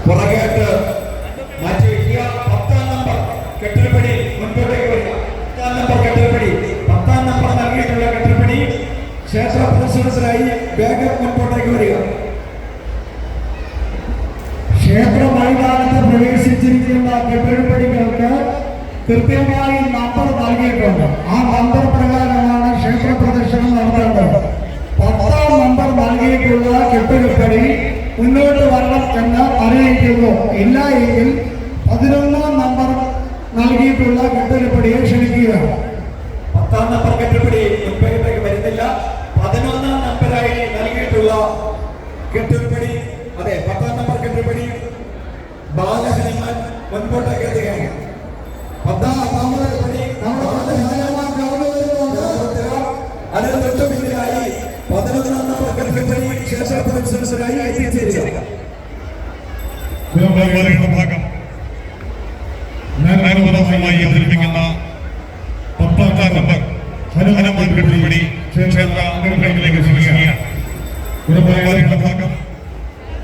പുറകേട്ട് മാറ്റി വയ്ക്കുക. 10-ാം നമ്പർ കെട്ടിടപ്പടി മുൻപോട്ടേക്ക് വരിക. 10-ാം നമ്പർ കെട്ടിടപ്പടി 10-ാം നമ്പർ നൽകിയിട്ടുള്ള കെട്ടിടപ്പടി ക്ഷേത്ര പ്രദർശനത്തിനായി വേഗം മുൻപോട്ടേക്ക് വരിക. ക്ഷേത്ര മൈതാനത്ത് പ്രവേശിച്ചിരിക്കുന്ന കെട്ടിടപ്പടികൾക്ക് കൃത്യമായി നമ്പർ നൽകിയിട്ടുണ്ട്. ആ നമ്പർ പ്രകാരമാണ് ക്ഷേത്ര പ്രദർശനം നടത്തേണ്ടത്. 10-ാം നമ്പർ നൽകിയിട്ടുള്ള കെട്ടിടപ്പടി മുന്നോട്ട് വരണം എന്ന് അറിയിക്കുന്നു. ഇല്ല എങ്കിൽ 11-ാം നമ്പർ നൽകിയിട്ടുള്ള കെട്ടിടപ്പടിയെ ക്ഷണിക്കുക. 10-ാം നമ്പർ കെട്ടിടപ്പടി മുൻപോട്ടേക്ക് വരുന്നില്ല. 11-ാം നമ്പറായി നൽകിയിട്ടുള്ള കെട്ടിടപ്പടി, അതെ 10-ാം നമ്പർ കെട്ടിടപ്പടി ബാലഹനുമാൻ മുൻപോട്ടേക്ക് എത്തുകയാണ്. 10-ാം നമ്പർ കെട്ടിടപ്പടി അതിന് തൊട്ടു പിന്നിലായി 11-ാം നമ്പർ കെട്ടിടപ്പടി ക്ഷേത്ര പ്രദർശനത്തിനായി എത്തിച്ചേരുക. ഭാഗം മനോഹരമായി അവതരിപ്പിക്കുന്ന 10-ാം നമ്പർ ഹനുമാൻ കെട്ടിടപ്പടി ക്ഷേത്ര അംഗങ്ങളിലേക്ക് ക്ഷണിക്കുകയാണ്. ഭാഗം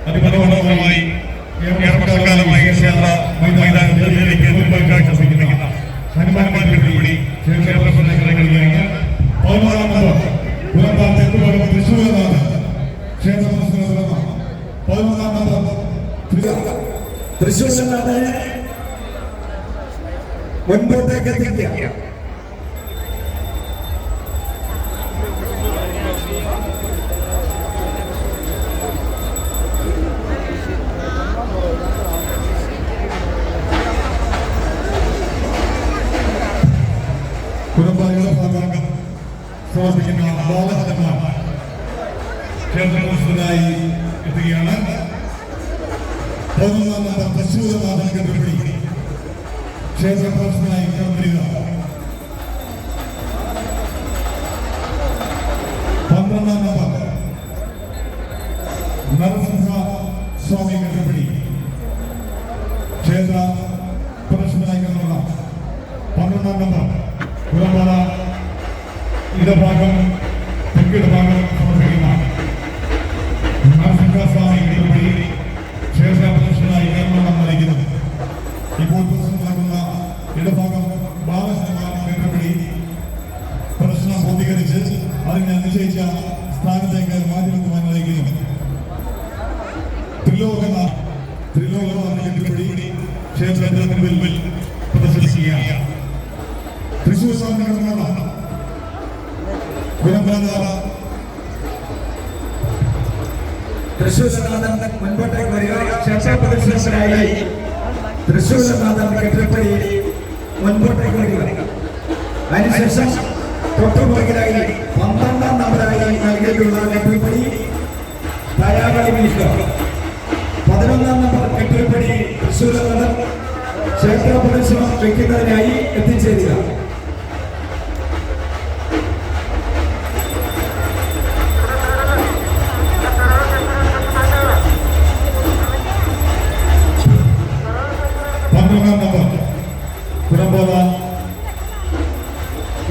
അതിമനോഹരമായി വർഷക്കാലമായി ക്ഷേത്ര മൈതാനത്തിലേക്ക് കാഴ്ചവെക്കുന്ന ഹനുമാൻ കെട്ടിടപ്പടി ക്ഷേത്ര പ്രദർശനങ്ങളിലേക്ക് 11-ാം നമ്പർ തൃശ്ശൂരനാഥൻ ക്ഷേത്ര പ്രദർശനം. 11-ാം നമ്പർ തൃശ്ശൂരനാഥനെ മുൻപോട്ടേക്ക് എത്തിക്കുക. കുടുംബാംഗം സമർപ്പിക്കുന്ന ബാലഹനുമാൻ ക്ഷേത്രനായി എത്തുകയാണ്. 11-ാം നമ്പർ തൃശ്ശൂരനാഥൻ കെട്ടിടപ്പടി ക്ഷേത്ര പ്രദർശനമായി കടന്നുവരിക. 12-ാം നമ്പർ നരസിംഹ സ്വാമി കെട്ടിടപ്പടി ക്ഷേത്ര പ്രദർശനമായി കടന്നുവരിക. 12-ാം നമ്പർ പുറംപാറ ഇടഭാഗം തെക്കിടഭാഗം സമർപ്പിക്കുന്ന നരസിംഹസ്വാമി കെട്ടിടപ്പടി ക്ഷേത്ര പ്രദർശനമായി കേരളം നയിക്കുന്നത്. ഇപ്പോൾ പ്രദർശനം നടക്കുന്ന ഇടഭാഗം ബാലഹനുമാൻ കെട്ടിടപ്പടി പ്രദർശനം പൂർത്തീകരിച്ച് അതിന് നിശ്ചയിച്ച സ്ഥാനത്തേക്ക് മാറ്റിവെക്കുവാൻ നയിക്കുന്നു. ത്രിലോകനാഥ കെട്ടിടപ്പടി ക്ഷേത്രത്തിന് മുൻപിൽ പ്രദർശിക്കുകയാണ്. തൃശ്ശൂർ സ്വാമി തൃശ്ശൂരനാഥൻ മുൻപോട്ടേക്ക് വരിക. ക്ഷേത്ര പ്രദർശനത്തിനായി തൃശ്ശൂരനാഥൻ കെട്ടിടപ്പടി മുൻപോട്ടേക്ക് വരിക. അതിനുശേഷം തൊട്ടുപുറകിലായി 12-ാം നമ്പറായി നൽകിയിട്ടുള്ള കെട്ടിടപ്പടി തയ്യാറായി നിൽക്കുക. 11-ാം നമ്പർ കെട്ടിടപ്പടി തൃശ്ശൂരനാഥൻ ക്ഷേത്ര പ്രദർശനം വയ്ക്കുന്നതിനായി എത്തിച്ചേരുക.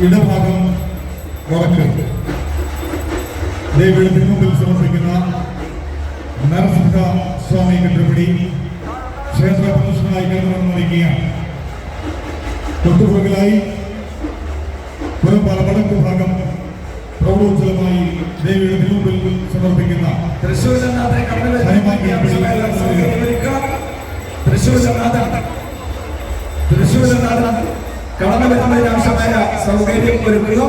ഇടഭാഗം വടക്ക് ദേവിയുടെ മുമ്പിൽ സമർപ്പിക്കുന്ന നരസിംഹ സ്വാമി കെട്ടിടപ്പടി ക്ഷേത്ര പ്രദർശനമായി കേരളം നയിക്കുകയാണ്. തൊട്ടുപുറകിലായി പുറംപാറ വടക്ക് ഭാഗം പ്രൗഢോജ്വലമായി ദേവിയുടെ മുമ്പിൽ സമർപ്പിക്കുന്ന തൃശ്ശൂരനാഥൻ കടന്നു വരുന്നതിന് ആവശ്യമായ സൗകര്യം ഒരുക്കുക.